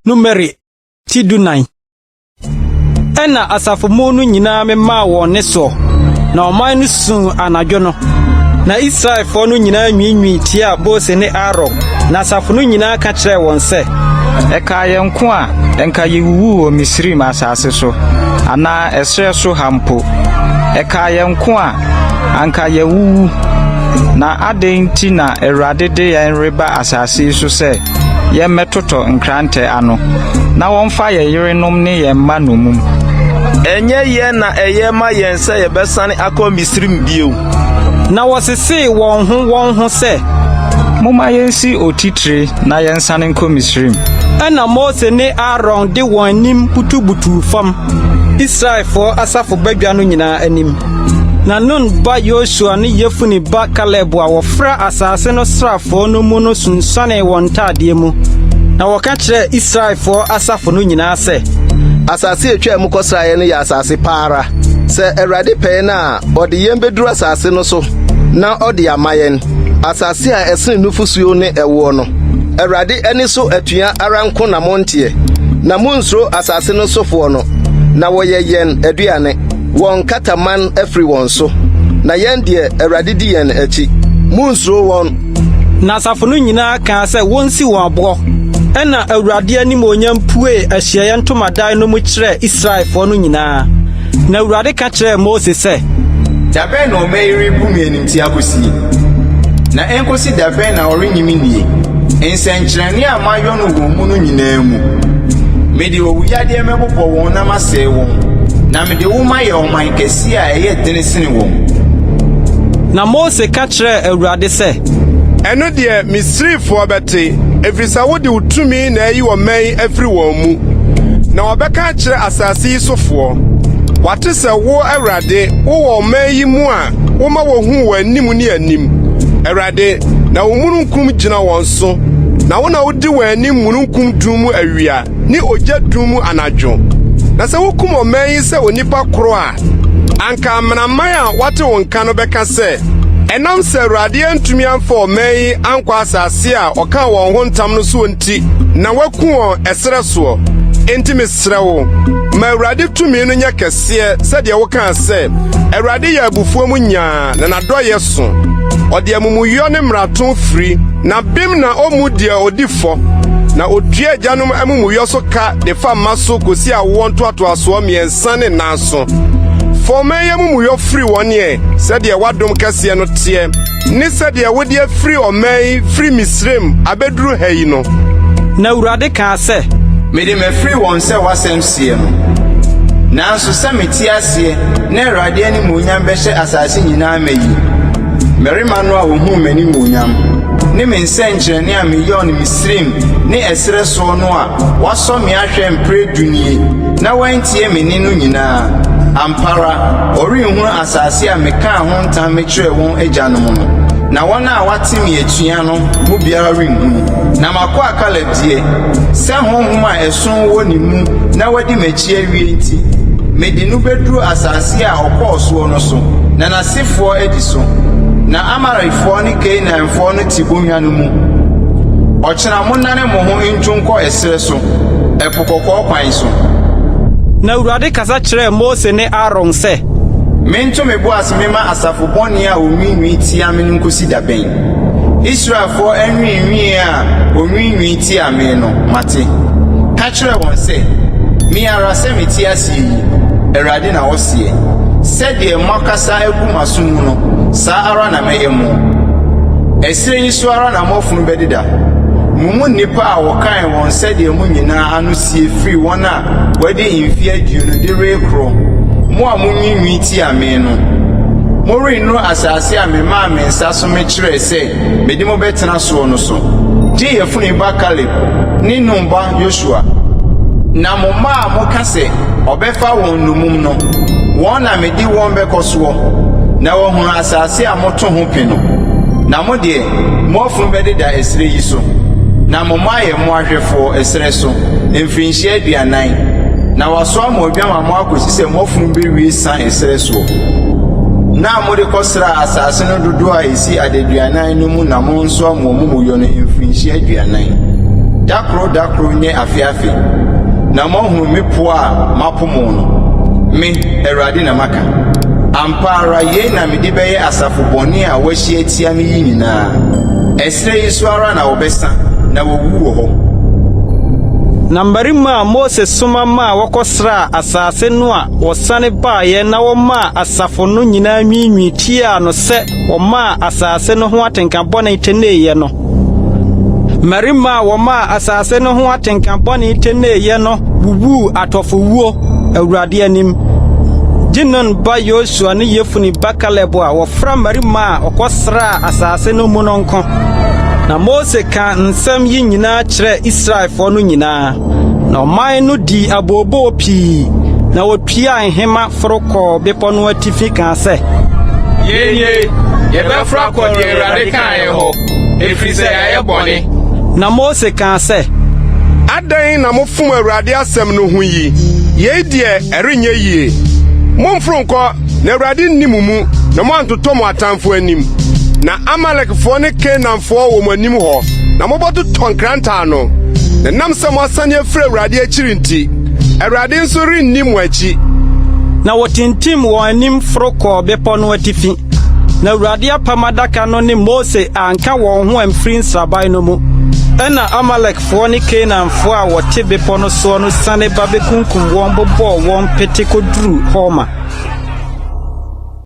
numeri tidunan. Ena asafomo no nyina mema wo ne so na oman no sun anadwo no na Israelfo no nyina nwinwi tia Mose ne Aaron na asafo no nyina ka kire won se eka yenko a enka yewuwu o Misrim asase so ana esre so hampo eka yenko a anka yewuwu na adenti na Awurade de yen reba asase so se ye metoto nkrante ano na wonfa ye yerenom ne ye mma nomum enye ye na eye ma yen se ye besane akọ Misrim bio na wosese won ho se moma yensi otitire na yensane nko Misrim. Ena Mose ne Aaron de won nim butu fam Israelfo asafo badwa no nyina anim na Nun ba Joshua ne Yefuni ba Caleb a wofra asase no srafo no mu no sunsane won tade mu na woka kire Israelfo asafo no nyina se asase etwa mu kosraye no ya asase paara se Awurade pɛ na ode yem beduru asase no so na ode amayen asase a esen nufusuo ne ewo no Awurade ani so atua aranko na montie na munsro asase no sofo no na woyeyen aduane won kataman afri won so na yen de Awurade di yen achi munsro won na asafo no nyina ka se wonsi won abo ena Awurade ani monyam pue ahia ntomadan no mu kire Israelfo no nyina na Awurade ka kire Mose se dabe no meiri bumi ti akosi na enkosi dabe na orinyimi nie ensenkyerene a mayo no wo mu no nyina mu mede owuyade mebobọ won na masee won na mede wo maye oman kesi a eye denesene won na Mose ka kire Awurade se eno de Misrifo bete efisa wode utumi na ayi wo man afri won mu na obeka kire asase sofo wate se wo Awurade wo man yi mu a wo ma wo hu wanim ni anim Awurade na wo mununkum gina won so na wo na wodi wanim mununkum dumu awia ni oja dumu anadwo na se wo kum man yi se onipa koro a anka amanaman a wate won ka no beka se enam se Awurade antumi amfa man yi ankwa asase a oka won ho ntam no so nti na waku won esere so enti mesrewo ma Awurade tumi no nya kese se de wo kan se Awurade ya abufuo mu nya na nadoye so ode amumuyo ne mraton firi na bim na omude odifo na odua gyanom amumuyo so ka de fa maso kosi a wonto atoaso miensa ne nanso fome amumuyo firi wonye se de wadom kase no tie ni se de wodi afiri omai firi Misrem abeduru hayi no na Awurade ka se mede me free won se wasem sie no nanso se meti ase na Awurade ani munyam behye asase nyina mayi merima no a wo hu mani munyam ne me nsenkyerene a me yon Misrim ne esere so no a waso me ahwe mpre dunie na wantie me ni no nyina ampara ori hu asase a me ka ho ntam me kire won agyanom no na wona watim yetua no mu biara renhu na makwa Caleb die se honhom a eson wo ni mu na wadi machi awie nti medi no beduru asase a okoso no so na nasefo edi so na Amarifo ni Kenaanfo no tibonwa no mu ochena monane mo ho ntwonko esere so epokoko kwan so na Awurade kasa kire Mose ne Aaron se mento mebu asmema asafo boni a onwinwi ti amenu nkosi daben Israelfo enwinwi a onwinwi ti amenu mate ka kire won se mi ara se meti asi Awurade na wosie sede makasa egumasomu no sa ara na meyemu esire yi so ara na mofunu bedida mumu nipa a wokan won sede mu nyina anu sie free won a wadi imfi aduo no de rekro mo a munwinwi ti amenu mo renu asase a me ma me nsa so me kire se medi mo betena so no so di yefuni ba Caleb ni numba Joshua na mo ma mo kase obefa won numum no won na medi won bekoso na wo hu asase a moto ho pino na mo de mo fun bededa esire yi so na mo maye mo ahwefo esire so emfinhye aduanan na waso amodwam mo akosi se mo fun bewie san esire so na mo de kosra asase no dodo a esi adeduanan no mu na mo nso mo yo no emfinhye aduanan dakro nye afiafi na mohu me po a mapomo no me Awurade na maka ampara ye na me de beye asafo boni a wahyi atia me yi nyina esre yi so ara na wobesa na wowu ho na mbarima Moses soma ma wakosra asase no a wosane baaye na woma asafo no nyina nwinwi tia no se woma asase no ho atenka bone teneye no marima woma asase no ho atenka bone teneye no bubu atofo wuo Awurade anim Jinon ba Yosua ne Yefuni ba Kalebo a wofra marima okosra asase no mu no nko na Mose ka nsem yi nyina kyerɛ Israelfo no nyina na ɔman no di abobo pii na wotua nhema forokɔ bepo no atifi ka sɛ ye yɛbɛfra kɔ de Awurade kan ho efiri sɛ ayɛ bɔne na Mose ka sɛ adan na mofom Awurade asɛm no ho yi ye die ɛrenyɛ yie momforo nkɔ na Awurade nnimumu na mo antotɔ mo atamfo anim na Amalekfo ne Canaanfo wo mo anim ho na mobɔto tɔnkranta no na nam sɛ mo asane afiri Awurade akyiri nti Awurade nso renni mo akyi na wotintim wɔn anim forokɔ bepo no atifi na Awurade apamadaka no ne Mose anka wɔn ho amfiri nsraban no mu ɛna Amalekfo ne Canaanfo a wɔte bepo no so no sane ba bekunkum wɔn bobɔ wɔn pete koduru Homa